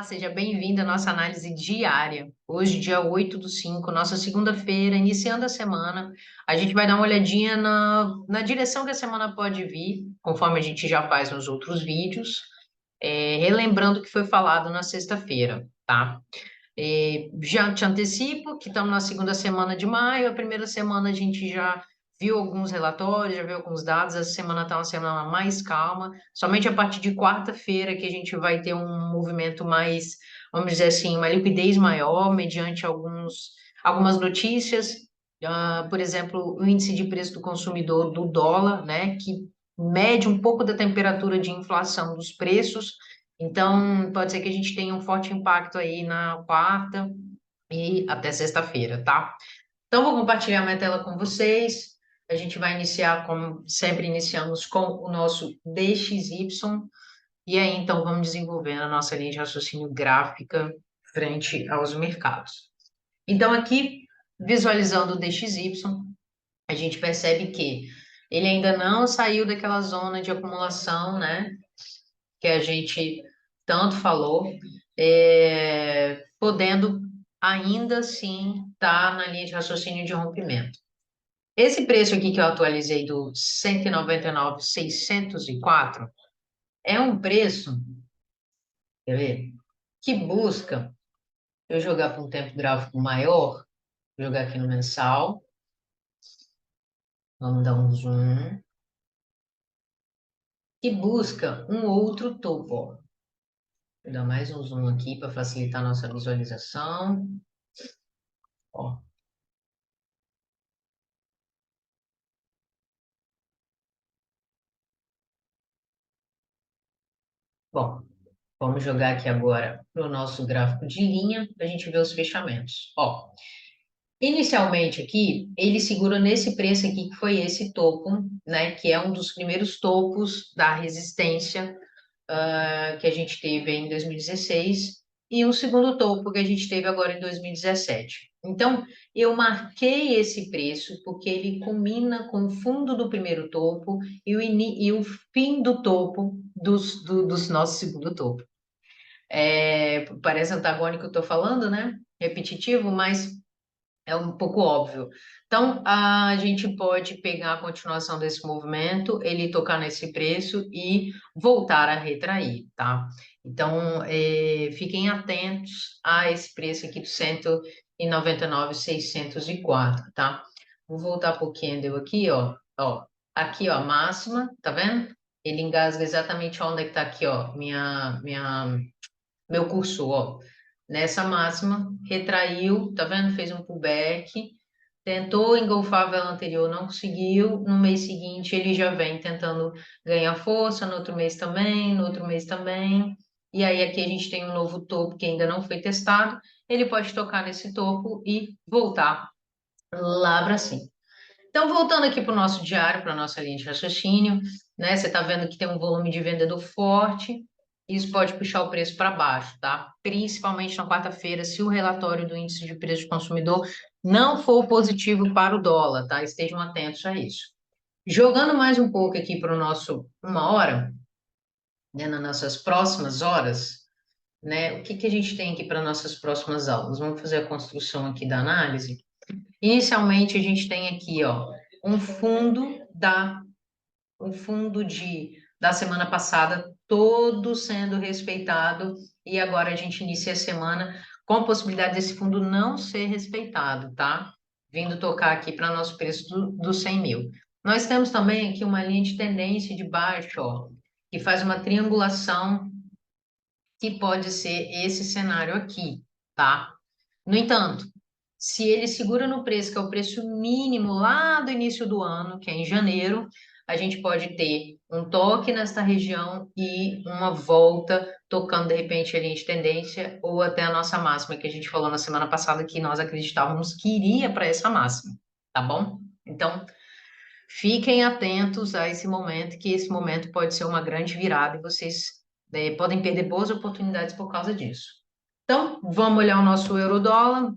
Seja bem-vindo à nossa análise diária. Hoje, dia 8/5, nossa segunda-feira, iniciando a semana. A gente vai dar uma olhadinha na direção que a semana pode vir, conforme a gente já faz nos outros vídeos, relembrando o que foi falado na sexta-feira, tá? Já te antecipo que estamos na segunda semana de maio, a primeira semana a gente já viu alguns relatórios, já viu alguns dados, essa semana está uma semana mais calma, somente a partir de quarta-feira que a gente vai ter um movimento mais, vamos dizer assim, uma liquidez maior, mediante algumas notícias, por exemplo, o índice de preço do consumidor do dólar, né, que mede um pouco da temperatura de inflação dos preços, então, pode ser que a gente tenha um forte impacto aí na quarta e até sexta-feira, tá? Então, vou compartilhar minha tela com vocês. A gente vai iniciar, como sempre iniciamos, com o nosso DXY. E aí, então, vamos desenvolvendo a nossa linha de raciocínio gráfica frente aos mercados. Então, aqui, visualizando o DXY, a gente percebe que ele ainda não saiu daquela zona de acumulação, né? Que a gente tanto falou, podendo ainda assim estar na linha de raciocínio de rompimento. Esse preço aqui que eu atualizei do 199.604 é um preço, quer ver, que busca, eu jogar para um tempo gráfico maior, jogar aqui no mensal, vamos dar um zoom, que busca um outro topo, ó. Vou dar mais um zoom aqui para facilitar a nossa visualização. Ó. Bom, vamos jogar aqui agora para o nosso gráfico de linha para a gente ver os fechamentos. Ó, inicialmente aqui, ele segura nesse preço aqui, que foi esse topo, né? Que é um dos primeiros topos da resistência que a gente teve em 2016 e um segundo topo que a gente teve agora em 2017. Então, eu marquei esse preço porque ele combina com o fundo do primeiro topo e o fim do topo dos nosso segundo topo. Parece antagônico o que eu estou falando, né? Repetitivo, mas é um pouco óbvio. Então, a gente pode pegar a continuação desse movimento, ele tocar nesse preço e voltar a retrair, tá? Então, fiquem atentos a esse preço aqui do 199.604, tá? Vou voltar para o candle aqui, ó. Ó, aqui, ó, a máxima, tá vendo? Ele engasga exatamente onde é que tá aqui, ó, meu cursor, ó, nessa máxima, retraiu, tá vendo? Fez um pullback, tentou engolfar a vela anterior, não conseguiu. No mês seguinte, ele já vem tentando ganhar força, no outro mês também, no outro mês também. E aí, aqui a gente tem um novo topo que ainda não foi testado. Ele pode tocar nesse topo e voltar lá para cima. Então, voltando aqui para o nosso diário, para a nossa linha de raciocínio, né? Você está vendo que tem um volume de vendedor forte, isso pode puxar o preço para baixo, tá? Principalmente na quarta-feira, se o relatório do índice de preço do consumidor não for positivo para o dólar, tá? Estejam atentos a isso. Jogando mais um pouco aqui para o nosso uma hora, né? Nas nossas próximas horas, né? O que que a gente tem aqui para nossas próximas aulas? Vamos fazer a construção aqui da análise. Inicialmente, a gente tem aqui, ó, um fundo da, um fundo da semana passada, todo sendo respeitado, e agora a gente inicia a semana com a possibilidade desse fundo não ser respeitado, tá? Vindo tocar aqui para nosso preço do 100 mil. Nós temos também aqui uma linha de tendência de baixo, ó, que faz uma triangulação, que pode ser esse cenário aqui, tá? No entanto, se ele segura no preço, que é o preço mínimo lá do início do ano, que é em janeiro, a gente pode ter um toque nesta região e uma volta tocando de repente a linha de tendência ou até a nossa máxima, que a gente falou na semana passada que nós acreditávamos que iria para essa máxima, tá bom? Então, fiquem atentos a esse momento, que esse momento pode ser uma grande virada e vocês podem perder boas oportunidades por causa disso. Então, vamos olhar o nosso euro-dólar.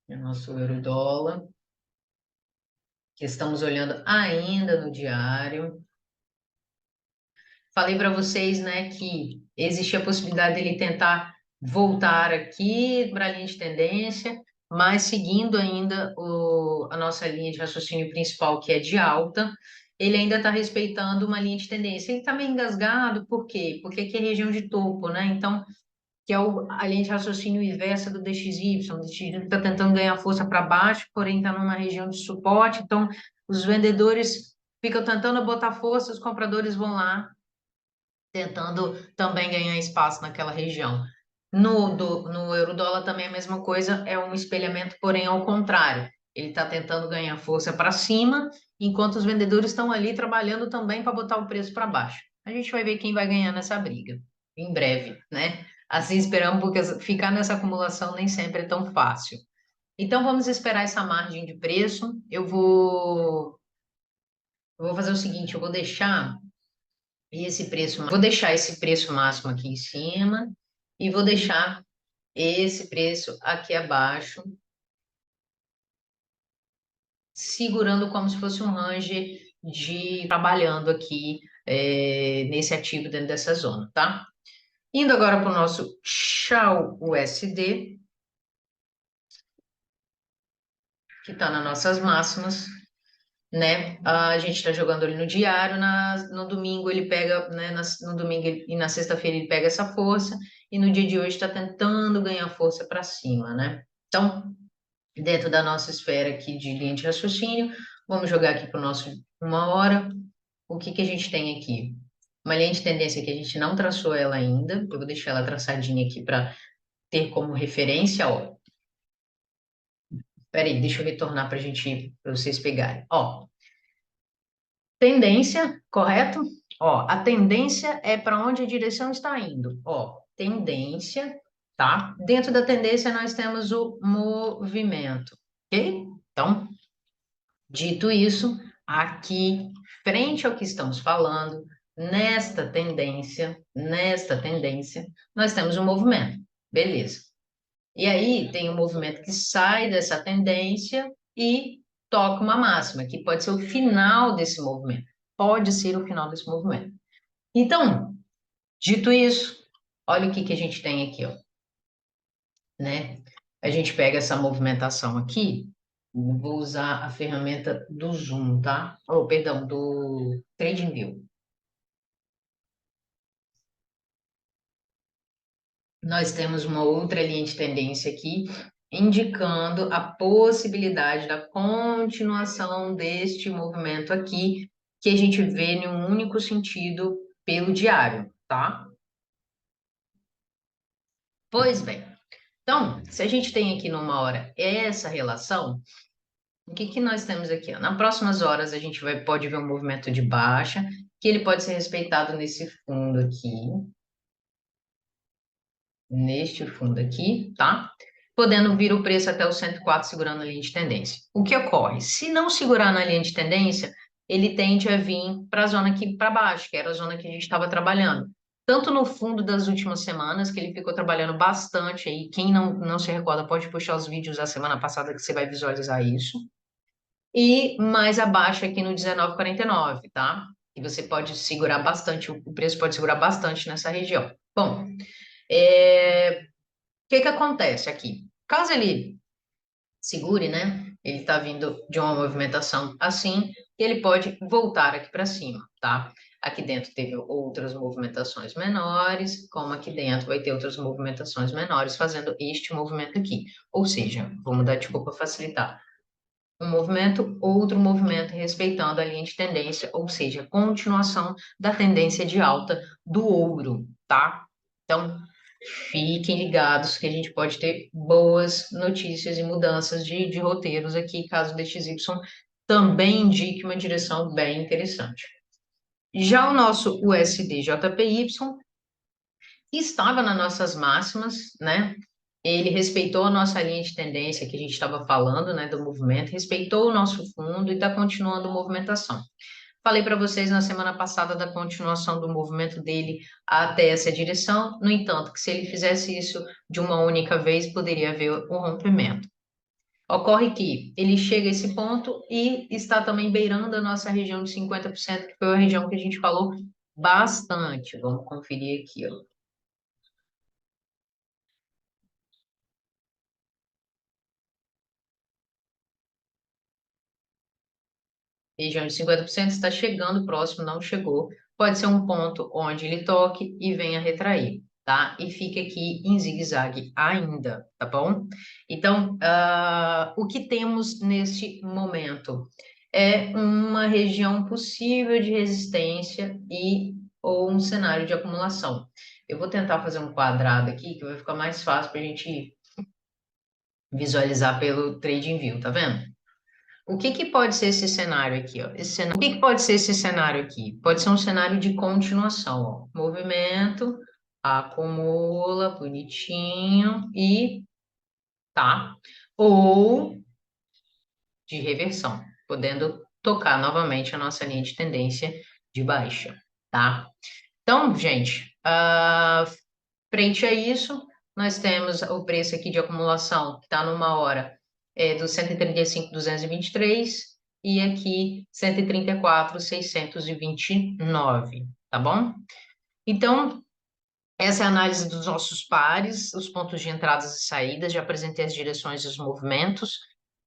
O nosso euro-dólar, que estamos olhando ainda no diário. Falei para vocês, né, que existe a possibilidade dele tentar voltar aqui para a linha de tendência, mas seguindo ainda a nossa linha de raciocínio principal, que é de alta, ele ainda está respeitando uma linha de tendência. Ele está meio engasgado, por quê? Porque aqui é região de topo, né? Então, que é a linha de raciocínio inversa do DXY. O DXY está tentando ganhar força para baixo, porém está numa região de suporte. Então, os vendedores ficam tentando botar força, os compradores vão lá tentando também ganhar espaço naquela região. No euro-dólar também é a mesma coisa, é um espelhamento, porém ao contrário. Ele está tentando ganhar força para cima, enquanto os vendedores estão ali trabalhando também para botar o preço para baixo. A gente vai ver quem vai ganhar nessa briga, em breve, né? Assim esperamos, porque ficar nessa acumulação nem sempre é tão fácil. Então vamos esperar essa margem de preço. Eu vou fazer o seguinte, eu vou deixar vou deixar esse preço máximo aqui em cima e vou deixar esse preço aqui abaixo, segurando como se fosse um range de trabalhando aqui nesse ativo dentro dessa zona, tá? Indo agora para o nosso Shao USD, que está nas nossas máximas, né? A gente está jogando ali no diário, no domingo ele pega, né? No domingo e na sexta-feira ele pega essa força, e no dia de hoje está tentando ganhar força para cima, né? Então, dentro da nossa esfera aqui de linha de raciocínio, vamos jogar aqui para o nosso 1 hora. O que que a gente tem aqui? Uma linha de tendência que a gente não traçou ela ainda, eu vou deixar ela traçadinha aqui para ter como referência, ó. Peraí, deixa eu retornar para vocês pegarem. Ó, tendência, correto? Ó, a tendência é para onde a direção está indo. Ó, tendência, tá? Dentro da tendência nós temos o movimento, ok? Então, dito isso, aqui, frente ao que estamos falando, nesta tendência, nós temos um movimento, beleza? E aí tem um movimento que sai dessa tendência e toca uma máxima, que pode ser o final desse movimento. Pode ser o final desse movimento. Então, dito isso, olha o que que a gente tem aqui, ó, né? A gente pega essa movimentação aqui, vou usar a ferramenta do Zoom, tá? Oh, perdão, do TradingView. Nós temos uma outra linha de tendência aqui, indicando a possibilidade da continuação deste movimento aqui, que a gente vê em um único sentido pelo diário, tá? Pois bem, então, se a gente tem aqui numa hora essa relação, o que que nós temos aqui, ó? Nas próximas horas a gente pode ver um movimento de baixa, que ele pode ser respeitado neste fundo aqui, tá? Podendo vir o preço até o 104 segurando a linha de tendência. O que ocorre? Se não segurar na linha de tendência, ele tende a vir para a zona aqui para baixo, que era a zona que a gente estava trabalhando. Tanto no fundo das últimas semanas, que ele ficou trabalhando bastante aí. Quem não se recorda pode puxar os vídeos da semana passada que você vai visualizar isso. E mais abaixo aqui no 19,49, tá? E você pode segurar bastante, o preço pode segurar bastante nessa região. Bom, o que que acontece aqui? Caso ele segure, né? Ele está vindo de uma movimentação assim, ele pode voltar aqui para cima, tá? Aqui dentro teve outras movimentações menores, como aqui dentro vai ter outras movimentações menores fazendo este movimento aqui. Ou seja, vou mudar de cor para facilitar. Um movimento, outro movimento, respeitando a linha de tendência, ou seja, continuação da tendência de alta do ouro, tá? Então, fiquem ligados que a gente pode ter boas notícias e mudanças de roteiros aqui, caso o DXY também indique uma direção bem interessante. Já o nosso USD-JPY estava nas nossas máximas, né? Ele respeitou a nossa linha de tendência que a gente estava falando, né, do movimento, respeitou o nosso fundo e está continuando a movimentação. Falei para vocês na semana passada da continuação do movimento dele até essa direção, no entanto, que se ele fizesse isso de uma única vez, poderia haver um rompimento. Ocorre que ele chega a esse ponto e está também beirando a nossa região de 50%, que foi a região que a gente falou bastante. Vamos conferir aqui, ó. Região de 50% está chegando próximo, não chegou. Pode ser um ponto onde ele toque e venha retrair, tá? E fique aqui em zigue-zague ainda, tá bom? Então, o que temos neste momento é uma região possível de resistência e ou um cenário de acumulação. Eu vou tentar fazer um quadrado aqui que vai ficar mais fácil para a gente visualizar pelo TradingView, tá vendo? O que que pode ser esse cenário aqui, ó? O que que pode ser esse cenário aqui? Pode ser um cenário de continuação, ó. Movimento, acumula, bonitinho e tá. Ou de reversão, podendo tocar novamente a nossa linha de tendência de baixa, tá? Então, gente, frente a isso, nós temos o preço aqui de acumulação, que está numa hora do 135,223 e aqui 134,629, tá bom? Então, essa é a análise dos nossos pares, os pontos de entradas e saídas, já apresentei as direções e os movimentos,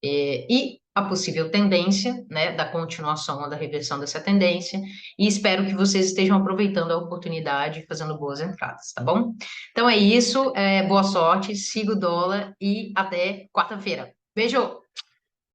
e a possível tendência, né, da continuação ou da reversão dessa tendência, e espero que vocês estejam aproveitando a oportunidade e fazendo boas entradas, tá bom? Então é isso, boa sorte, siga o dólar e até quarta-feira. Beijo!